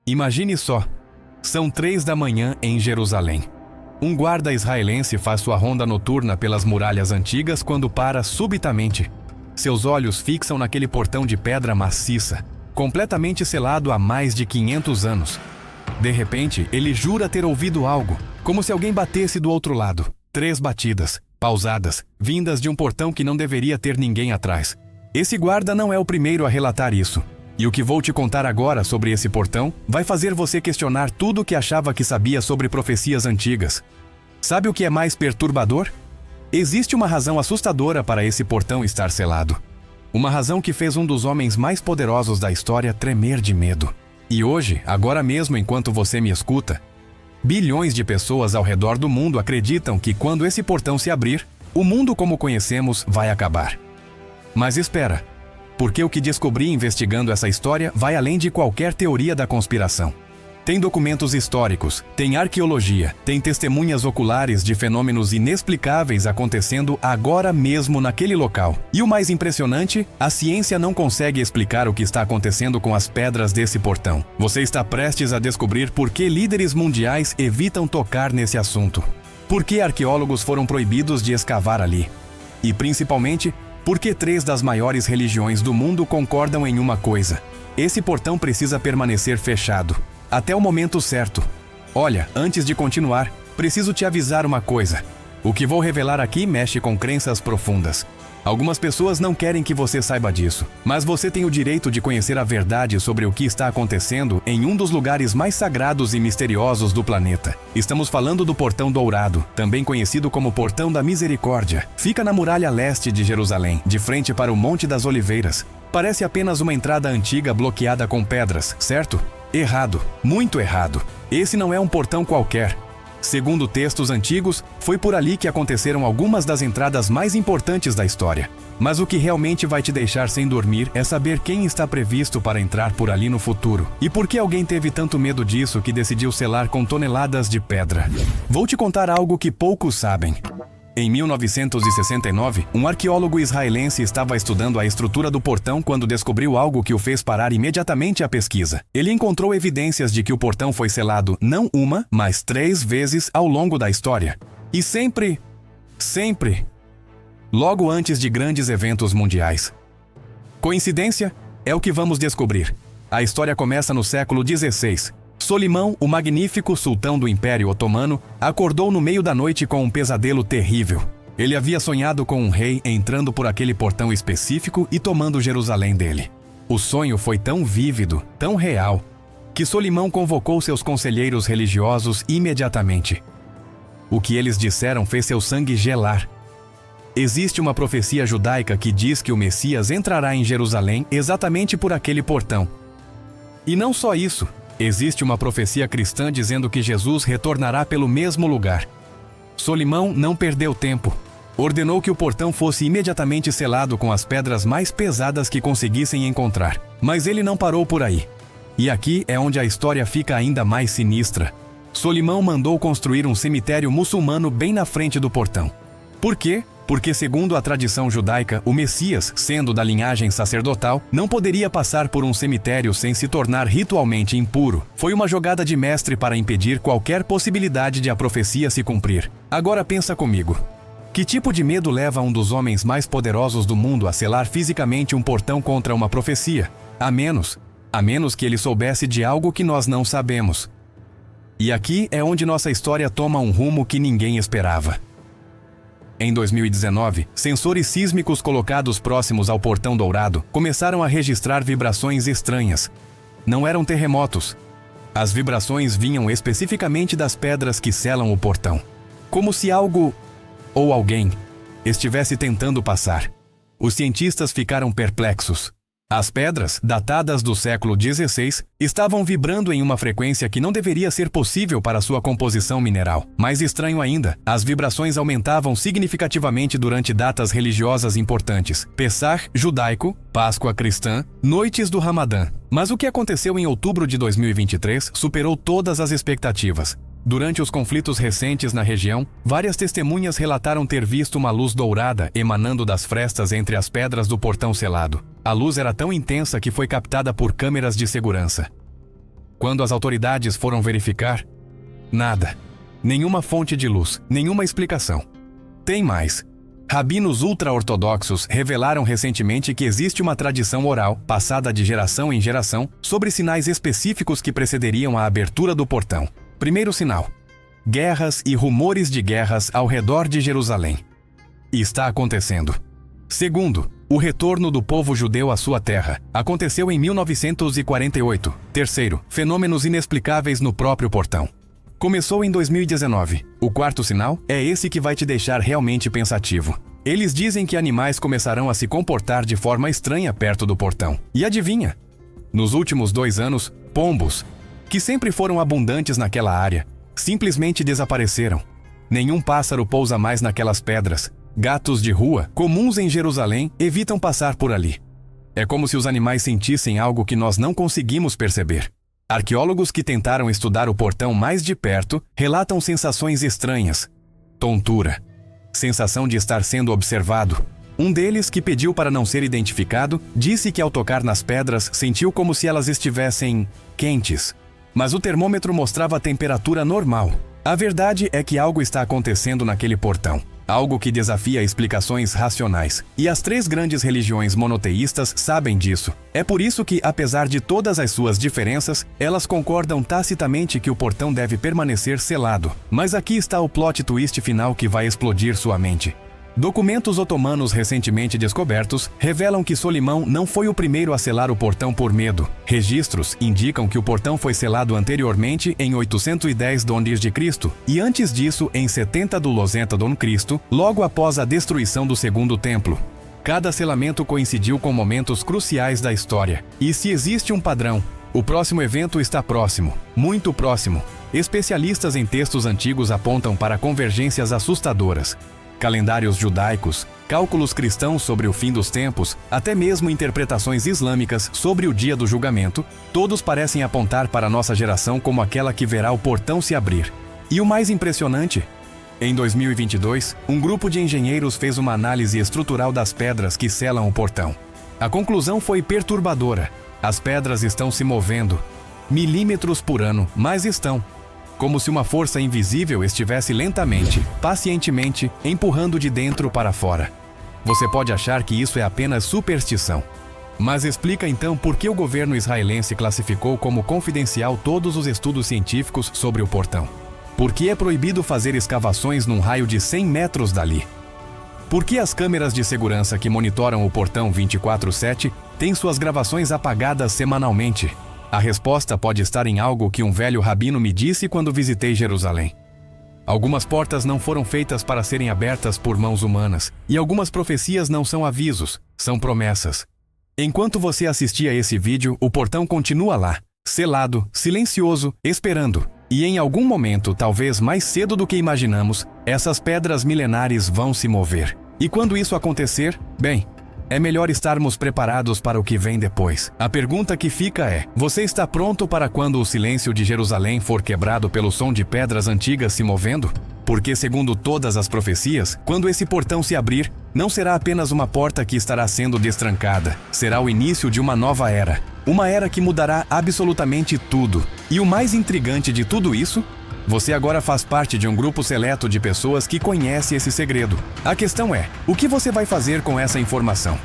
Imagine só, são 3 da manhã em Jerusalém. Um guarda israelense faz sua ronda noturna pelas muralhas antigas quando para subitamente. Seus olhos fixam naquele portão de pedra maciça, completamente selado há mais de 500 anos. De repente, ele jura ter ouvido algo, como se alguém batesse do outro lado. 3 batidas, pausadas, vindas de um portão que não deveria ter ninguém atrás. Esse guarda não é o primeiro a relatar isso. E o que vou te contar agora sobre esse portão vai fazer você questionar tudo o que achava que sabia sobre profecias antigas. Sabe o que é mais perturbador? Existe uma razão assustadora para esse portão estar selado. Uma razão que fez um dos homens mais poderosos da história tremer de medo. E hoje, agora mesmo enquanto você me escuta, bilhões de pessoas ao redor do mundo acreditam que quando esse portão se abrir, o mundo como conhecemos vai acabar. Mas espera, porque o que descobri investigando essa história vai além de qualquer teoria da conspiração. Tem documentos históricos, tem arqueologia, tem testemunhas oculares de fenômenos inexplicáveis acontecendo agora mesmo naquele local. E o mais impressionante, a ciência não consegue explicar o que está acontecendo com as pedras desse portão. Você está prestes a descobrir por que líderes mundiais evitam tocar nesse assunto. Por que arqueólogos foram proibidos de escavar ali. E principalmente, por que 3 das maiores religiões do mundo concordam em uma coisa: esse portão precisa permanecer fechado até o momento certo. Olha, antes de continuar, preciso te avisar uma coisa. O que vou revelar aqui mexe com crenças profundas. Algumas pessoas não querem que você saiba disso, mas você tem o direito de conhecer a verdade sobre o que está acontecendo em um dos lugares mais sagrados e misteriosos do planeta. Estamos falando do Portão Dourado, também conhecido como Portão da Misericórdia. Fica na muralha leste de Jerusalém, de frente para o Monte das Oliveiras. Parece apenas uma entrada antiga bloqueada com pedras, certo? Errado, muito errado. Esse não é um portão qualquer. Segundo textos antigos, foi por ali que aconteceram algumas das entradas mais importantes da história. Mas o que realmente vai te deixar sem dormir é saber quem está previsto para entrar por ali no futuro. E por que alguém teve tanto medo disso que decidiu selar com toneladas de pedra. Vou te contar algo que poucos sabem. Em 1969, um arqueólogo israelense estava estudando a estrutura do portão quando descobriu algo que o fez parar imediatamente a pesquisa. Ele encontrou evidências de que o portão foi selado não uma, mas 3 vezes ao longo da história. E sempre, logo antes de grandes eventos mundiais. Coincidência? É o que vamos descobrir. A história começa no século XVI. Solimão, o magnífico sultão do Império Otomano, acordou no meio da noite com um pesadelo terrível. Ele havia sonhado com um rei entrando por aquele portão específico e tomando Jerusalém dele. O sonho foi tão vívido, tão real, que Solimão convocou seus conselheiros religiosos imediatamente. O que eles disseram fez seu sangue gelar. Existe uma profecia judaica que diz que o Messias entrará em Jerusalém exatamente por aquele portão. E não só isso. Existe uma profecia cristã dizendo que Jesus retornará pelo mesmo lugar. Solimão não perdeu tempo. Ordenou que o portão fosse imediatamente selado com as pedras mais pesadas que conseguissem encontrar. Mas ele não parou por aí. E aqui é onde a história fica ainda mais sinistra. Solimão mandou construir um cemitério muçulmano bem na frente do portão. Por quê? Porque, segundo a tradição judaica, o Messias, sendo da linhagem sacerdotal, não poderia passar por um cemitério sem se tornar ritualmente impuro. Foi uma jogada de mestre para impedir qualquer possibilidade de a profecia se cumprir. Agora pensa comigo. Que tipo de medo leva um dos homens mais poderosos do mundo a selar fisicamente um portão contra uma profecia? A menos que ele soubesse de algo que nós não sabemos. E aqui é onde nossa história toma um rumo que ninguém esperava. Em 2019, sensores sísmicos colocados próximos ao Portão Dourado começaram a registrar vibrações estranhas. Não eram terremotos. As vibrações vinham especificamente das pedras que selam o portão. Como se algo, ou alguém, estivesse tentando passar. Os cientistas ficaram perplexos. As pedras, datadas do século XVI, estavam vibrando em uma frequência que não deveria ser possível para sua composição mineral. Mais estranho ainda, as vibrações aumentavam significativamente durante datas religiosas importantes. Pessah judaico, Páscoa cristã, noites do Ramadã. Mas o que aconteceu em outubro de 2023 superou todas as expectativas. Durante os conflitos recentes na região, várias testemunhas relataram ter visto uma luz dourada emanando das frestas entre as pedras do portão selado. A luz era tão intensa que foi captada por câmeras de segurança. Quando as autoridades foram verificar, nada. Nenhuma fonte de luz, nenhuma explicação. Tem mais. Rabinos ultra-ortodoxos revelaram recentemente que existe uma tradição oral, passada de geração em geração, sobre sinais específicos que precederiam a abertura do portão. Primeiro sinal: guerras e rumores de guerras ao redor de Jerusalém. E está acontecendo. Segundo, o retorno do povo judeu à sua terra. Aconteceu em 1948. Terceiro, fenômenos inexplicáveis no próprio portão. Começou em 2019. O quarto sinal é esse que vai te deixar realmente pensativo. Eles dizem que animais começarão a se comportar de forma estranha perto do portão. E adivinha? Nos últimos 2 anos, pombos, que sempre foram abundantes naquela área, simplesmente desapareceram. Nenhum pássaro pousa mais naquelas pedras. Gatos de rua, comuns em Jerusalém, evitam passar por ali. É como se os animais sentissem algo que nós não conseguimos perceber. Arqueólogos que tentaram estudar o portão mais de perto relatam sensações estranhas. Tontura. Sensação de estar sendo observado. Um deles, que pediu para não ser identificado, disse que ao tocar nas pedras sentiu como se elas estivessem quentes. Mas o termômetro mostrava a temperatura normal. A verdade é que algo está acontecendo naquele portão. Algo que desafia explicações racionais. E as 3 grandes religiões monoteístas sabem disso. É por isso que, apesar de todas as suas diferenças, elas concordam tacitamente que o portão deve permanecer selado. Mas aqui está o plot twist final que vai explodir sua mente. Documentos otomanos recentemente descobertos revelam que Solimão não foi o primeiro a selar o portão por medo. Registros indicam que o portão foi selado anteriormente em 810 d.C. e antes disso em 70 do 90 d.C., logo após a destruição do Segundo Templo. Cada selamento coincidiu com momentos cruciais da história. E se existe um padrão, o próximo evento está próximo, muito próximo. Especialistas em textos antigos apontam para convergências assustadoras. Calendários judaicos, cálculos cristãos sobre o fim dos tempos, até mesmo interpretações islâmicas sobre o dia do julgamento, todos parecem apontar para nossa geração como aquela que verá o portão se abrir. E o mais impressionante? Em 2022, um grupo de engenheiros fez uma análise estrutural das pedras que selam o portão. A conclusão foi perturbadora. As pedras estão se movendo, milímetros por ano, mas estão. Como se uma força invisível estivesse lentamente, pacientemente, empurrando de dentro para fora. Você pode achar que isso é apenas superstição. Mas explica então por que o governo israelense classificou como confidencial todos os estudos científicos sobre o portão. Por que é proibido fazer escavações num raio de 100 metros dali? Por que as câmeras de segurança que monitoram o portão 24/7 têm suas gravações apagadas semanalmente? A resposta pode estar em algo que um velho rabino me disse quando visitei Jerusalém. Algumas portas não foram feitas para serem abertas por mãos humanas, e algumas profecias não são avisos, são promessas. Enquanto você assistia esse vídeo, o portão continua lá, selado, silencioso, esperando. E em algum momento, talvez mais cedo do que imaginamos, essas pedras milenares vão se mover. E quando isso acontecer, bem, é melhor estarmos preparados para o que vem depois. A pergunta que fica é: você está pronto para quando o silêncio de Jerusalém for quebrado pelo som de pedras antigas se movendo? Porque, segundo todas as profecias, quando esse portão se abrir, não será apenas uma porta que estará sendo destrancada. Será o início de uma nova era. Uma era que mudará absolutamente tudo. E o mais intrigante de tudo isso? Você agora faz parte de um grupo seleto de pessoas que conhece esse segredo. A questão é, o que você vai fazer com essa informação?